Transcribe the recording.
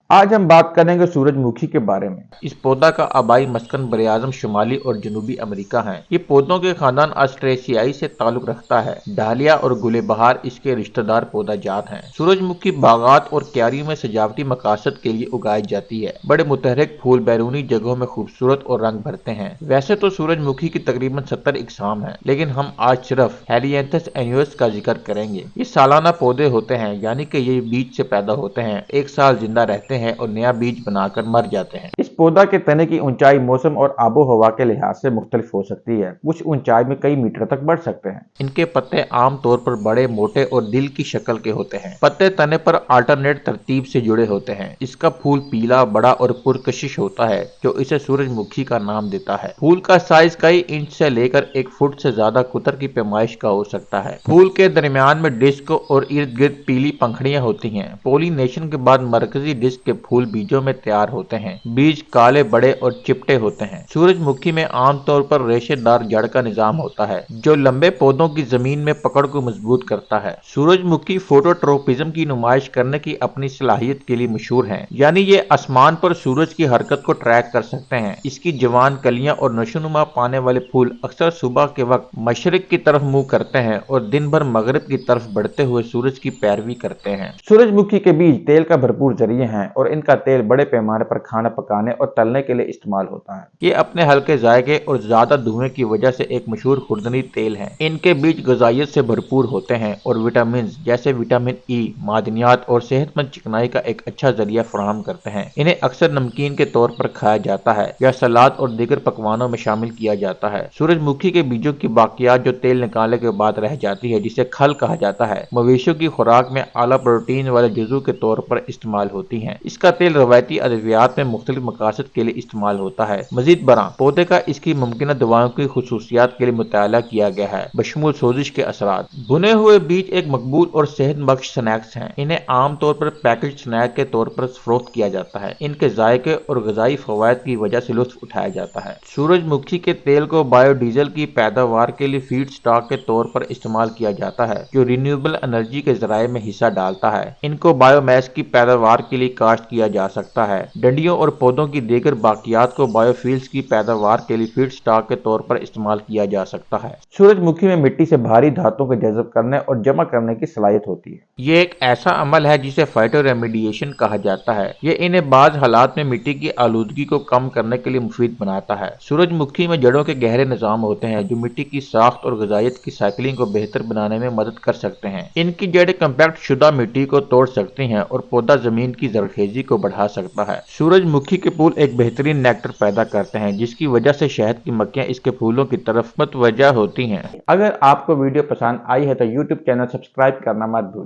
आज हम बात करेंगे सूरजमुखी के बारे में। इस पौधा का आबाई मस्कन बरआज़म शुमाली और जनूबी अमेरिका है। ये पौधों के खानदान ऑस्ट्रेशियाई से ताल्लुक रखता है। डालिया और गुले बहार इसके रिश्तेदार पौधा जात हैं। सूरजमुखी बागात और क्यारियों में सजावटी मकासद के लिए उगाई जाती है। बड़े मुतहरिक फूल बैरूनी जगहों में खूबसूरत और रंग भरते हैं। वैसे तो सूरजमुखी की तकरीबन 70 इकसाम है, लेकिन हम आज सिर्फ हेलियांथस एन्युअस का जिक्र करेंगे। ये सालाना पौधे होते हैं, यानी कि ये बीज से पैदा होते हैं, एक साल जिंदा रहते हैं और नया बीज बनाकर मर जाते हैं। इस पौधा के तने की ऊंचाई मौसम और आबो हवा के लिहाज से मुख्तलिफ हो सकती है। कुछ ऊंचाई में कई मीटर तक बढ़ सकते हैं। इनके पत्ते आम तौर पर बड़े, मोटे और दिल की शक्ल के होते हैं। पत्ते तने पर अल्टरनेट तरतीब से जुड़े होते हैं। इसका फूल पीला, बड़ा और पुरकशिश होता है, जो इसे सूरजमुखी का नाम देता है। फूल का साइज कई इंच से लेकर 1 फुट से ज्यादा कुतर की पैमाइश का हो सकता है। फूल के दरमियान में डिस्क और इर्द गिर्द पीली पंखड़ियां होती हैं। पोलिनेशन के बाद मरकजी डिस्क के फूल बीजों में तैयार होते हैं। बीज काले, बड़े और चिपटे होते हैं। सूरजमुखी में आमतौर पर रेशेदार जड़ का निजाम होता है, जो लंबे पौधों की जमीन में पकड़ को मजबूत करता है। सूरजमुखी फोटोट्रोपिज्म की नुमाइश करने की अपनी सलाहियत के लिए मशहूर है, यानी ये आसमान पर सूरज की हरकत को ट्रैक कर सकते हैं। इसकी जवान कलियां और नशोनुमा पाने वाले फूल अक्सर सुबह के वक्त मशरिक की तरफ मुंह करते हैं और दिन भर मगरिब की तरफ बढ़ते हुए सूरज की पैरवी करते हैं। सूरजमुखी के बीज तेल का भरपूर जरिए हैं और इनका तेल बड़े पैमाने पर खाना पकाने और तलने के लिए इस्तेमाल होता है। ये अपने हल्के जायके और ज्यादा धुएं की वजह से एक मशहूर खुर्दनी तेल है। इनके बीज ग़िज़ाइयत से भरपूर होते हैं और विटामिन जैसे विटामिन ई, मादनियात और सेहतमंद चिकनाई का एक अच्छा जरिया फराहम करते हैं। इन्हें अक्सर नमकीन के तौर पर खाया जाता है या सलाद और दीगर पकवानों में शामिल किया जाता है। सूरजमुखी के बीजों की बाकियात जो तेल निकालने के बाद रह जाती है, जिसे खल कहा जाता है, मवेशियों की खुराक में आला प्रोटीन वाले जुज़ू के तौर पर इस्तेमाल होती है। इसका तेल रवायती अद्वियात में मुख्तलिफ मकासद के लिए इस्तेमाल होता है। मजीद बरा पौधे का इसकी मुमकिन दवाओं की खुसूसियात के लिए मुताला किया गया है, बशमूल सोजिश के असरात। भुने हुए बीज एक मकबूल और सेहत बख्श स्नैक्स हैं। इन्हें आमतौर पर पैकेज स्नैक के तौर पर फरोख्त किया जाता है। इनके जायके और ग़िज़ाई फवायद की वजह से लुत्फ उठाया जाता है। सूरजमुखी के तेल को बायोडीजल की पैदावार के लिए फीड स्टॉक के तौर पर इस्तेमाल किया जाता है, जो रिन्यूएबल एनर्जी के जराये में हिस्सा डालता है। इनको बायोमैस की पैदावार के लिए काश्त किया जा सकता है। डंडियों और पौधों की दीगर बाकियात को बायोफ्यूल्स की पैदावार के लिए फीड स्टॉक के तौर पर इस्तेमाल किया जा सकता है। सूरजमुखी में मिट्टी से भारी धातुओं को जज़ब करने और जमा करने की सलाहियत होती है। ये एक ऐसा अमल है जिसे फाइटो रेमिडिएशन कहा जाता है। ये इन्हें बाज़ हालात में मिट्टी की आलूदगी को कम करने के लिए मुफीद बनाता है। सूरजमुखी में जड़ों के गहरे निजाम होते हैं, जो मिट्टी की साख्त और ग़िज़ाइयत की साइकिलिंग को बेहतर बनाने में मदद कर सकते हैं। इनकी जड़ें कम्पैक्ट शुदा मिट्टी को तोड़ सकती हैं और पौधा जमीन की जरखेजी को बढ़ा सकता है। सूरजमुखी के फूल एक बेहतरीन नेक्टर पैदा करते हैं, जिसकी वजह से शहद की मक्खियां इसके फूलों की तरफ मुतवज्जा होती हैं। अगर आपको वीडियो पसंद आई है तो YouTube चैनल सब्सक्राइब करना मत भूलें।